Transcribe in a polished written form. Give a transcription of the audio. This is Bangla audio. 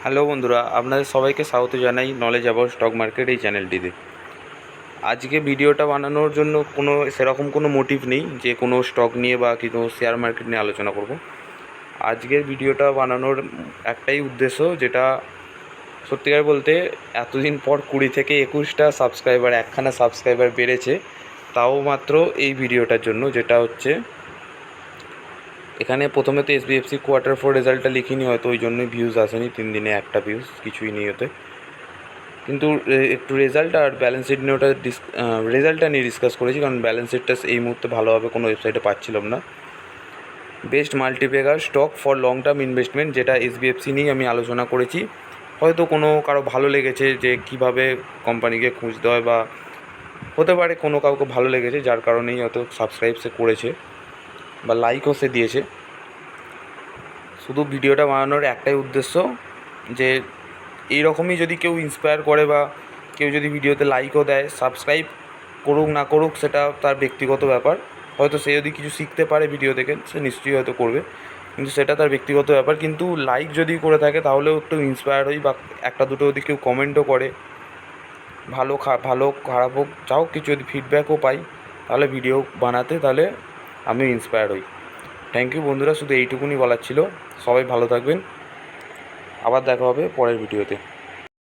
হ্যালো বন্ধুরা, আপনাদের সবাইকে স্বাগত জানাই নলেজ অ্যাবাউট স্টক মার্কেট এই চ্যানেলটিতে। আজকে ভিডিওটা বানানোর জন্য সেরকম কোনো মোটিভ নেই যে কোনো স্টক নিয়ে বা কোনো শেয়ার মার্কেট নিয়ে আলোচনা করব। আজকের ভিডিওটা বানানোর একটাই উদ্দেশ্য, যেটা সত্যিকার বলতে এতদিন পর 20 থেকে 21টা সাবস্ক্রাইবার, একখানা সাবস্ক্রাইবার বেড়েছে, তাও মাত্র এই ভিডিওটার জন্য। যেটা হচ্ছে, এখানে প্রথমে তো SBFC Q4 রেজাল্টটা লিখিনি, হয়তো ওই জন্যই ভিউজ আসেনি। 3 দিনে একটা ভিউজ, কিছুই নেই ওতে। কিন্তু একটু রেজাল্ট আর ব্যালেন্স শিট নিয়ে রেজাল্টটা নিয়ে ডিসকাস করেছি, কারণ ব্যালেন্স শিটটা এই মুহূর্তে ভালোভাবে কোনো ওয়েবসাইটে পাচ্ছিলাম না। Best multibagger stock for long term investment, যেটা SBFC নিয়েই আমি আলোচনা করেছি। হয়তো কারো ভালো লেগেছে যে কীভাবে কোম্পানিকে খুঁজতে হয়, বা হতে পারে কাউকে ভালো লেগেছে, যার কারণেই হয়তো সাবস্ক্রাইব সে করেছে বা লাইকও সে দিয়েছে। শুধু ভিডিওটা বানানোর একটাই উদ্দেশ্য, যে এইরকমই যদি কেউ ইন্সপায়ার করে বা কেউ যদি ভিডিওতে লাইকও দেয়, সাবস্ক্রাইব করুক না করুক সেটা তার ব্যক্তিগত ব্যাপার। হয়তো সে যদি কিছু শিখতে পারে ভিডিও থেকে, সে নিশ্চয়ই হয়তো করবে, কিন্তু সেটা তার ব্যক্তিগত ব্যাপার। কিন্তু লাইক যদি করে থাকে তাহলেও একটু ইন্সপায়ার হই, বা একটা দুটো যদি কেউ কমেন্টও করে, ভালো খারাপ হোক, যাও কিছু যদি ফিডব্যাকও পাই, তাহলে ভিডিও বানাতে তাহলে আমিও ইন্সপায়ার হই। থ্যাংক ইউ বন্ধুরা, শুধু এইটুকুনি বলার ছিল। সবাই ভালো থাকবেন, আবার দেখা হবে পরের ভিডিওতে।